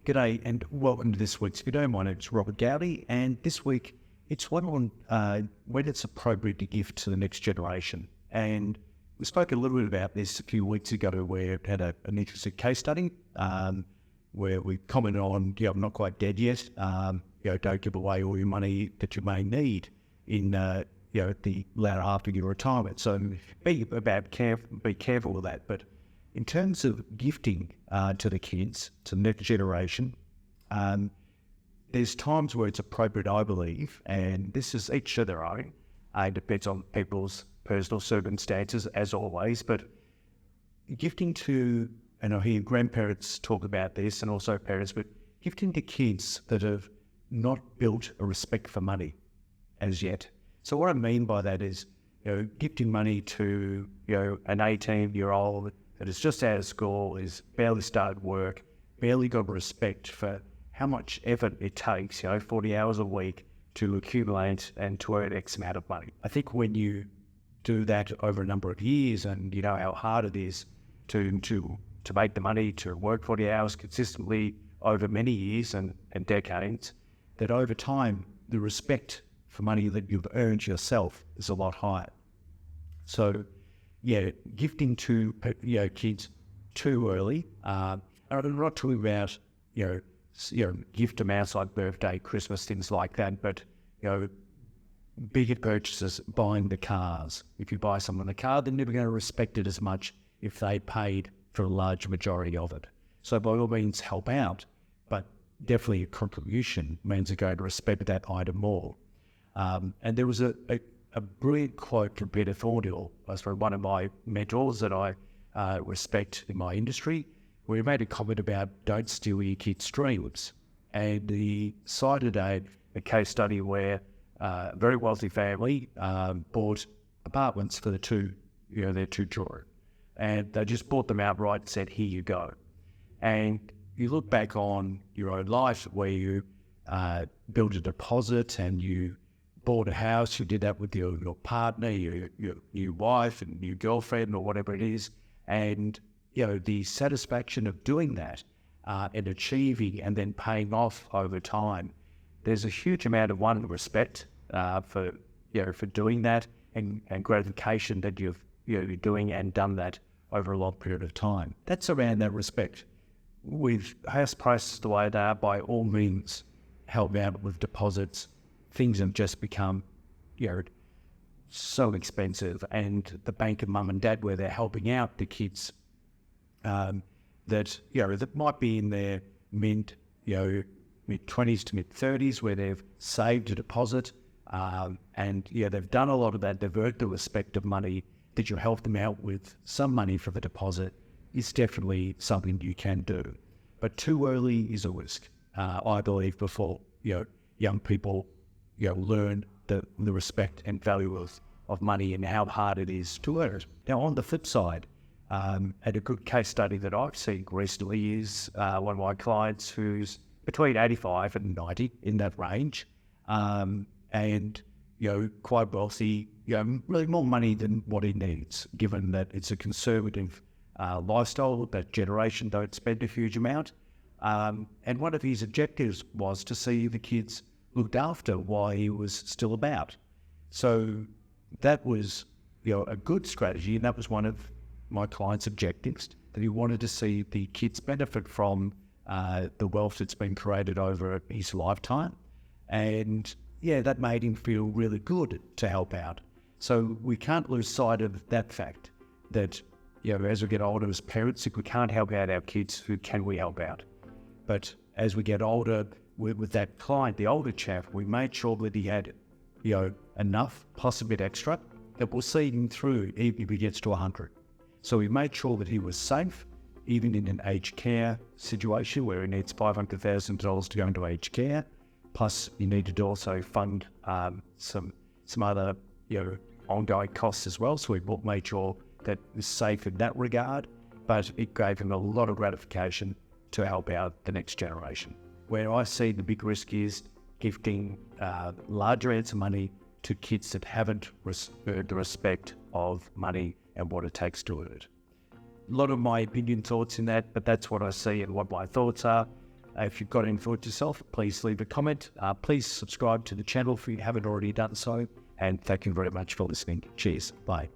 G'day and welcome to this week's video. My name is Robert Gowdy, and this week it's one on when it's appropriate to gift to the next generation. And we spoke a little bit about this a few weeks ago where we had an interesting case study where we commented on, I'm not quite dead yet. Don't give away all your money that you may need in at the latter half of your retirement. So be careful with that. But in terms of gifting to the kids, to the next generation, there's times where it's appropriate, I believe, and this is each to their own. It depends on people's personal circumstances, as always, but gifting to, and I hear grandparents talk about this and also parents, but gifting to kids that have not built a respect for money as yet. So what I mean by that is, gifting money to, an 18-year-old that is just out of school, is barely started work, barely got respect for how much effort it takes, 40 hours a week to accumulate and to earn X amount of money. I think when you do that over a number of years and you know how hard it is to make the money, to work 40 hours consistently over many years and decades, that over time, the respect for money that you've earned yourself is a lot higher. So, gifting to kids too early. I'm not talking about gift amounts like birthday, Christmas, things like that, but bigger purchases, buying the cars. If you buy someone a car, they're never going to respect it as much if they paid for a large majority of it. So by all means, help out, but definitely a contribution means they're going to respect that item more. And there was a brilliant quote from Peter Thornhill, one of my mentors that I respect in my industry, where he made a comment about don't steal your kids' dreams. And he cited a case study where a very wealthy family bought apartments for their two children. And they just bought them outright and said, here you go. And you look back on your own life where you built a deposit and you bought a house, you did that with your partner, your new wife and your girlfriend or whatever it is. And, the satisfaction of doing that and achieving and then paying off over time, there's a huge amount of respect for doing that and gratification that you're doing and done that over a long period of time. That's around that respect. With house prices the way they are, by all means, help out with deposits. Things have just become, so expensive, and the bank of mum and dad where they're helping out the kids, that might be in their mid 20s to mid 30s where they've saved a deposit, and they've done a lot of that. They've earned the respect of money. That you help them out with some money for the deposit is definitely something you can do, but too early is a risk. I believe before young people learn the respect and value of money and how hard it is to earn it. Now, on the flip side, and a good case study that I've seen recently is one of my clients who's between 85 and 90, in that range, and quite wealthy, really more money than what he needs, given that it's a conservative lifestyle, that generation don't spend a huge amount. And one of his objectives was to see the kids looked after while he was still about. So that was, a good strategy, and that was one of my client's objectives, that he wanted to see the kids benefit from the wealth that's been created over his lifetime. And that made him feel really good to help out. So we can't lose sight of that fact that, as we get older as parents, if we can't help out our kids, who can we help out? But as we get older, with that client, the older chap, we made sure that he had, enough, plus a bit extra, that will see him through even if he gets to 100. So we made sure that he was safe, even in an aged care situation where he needs $500,000 to go into aged care. Plus, you needed to also fund some other, ongoing costs as well. So we made sure that it was safe in that regard, but it gave him a lot of gratification to help out the next generation. Where I see the big risk is gifting large amounts of money to kids that haven't earned the respect of money and what it takes to earn it. A lot of my opinion thoughts in that, but that's what I see and what my thoughts are. If you've got any thoughts yourself, please leave a comment. Please subscribe to the channel if you haven't already done so. And thank you very much for listening. Cheers. Bye.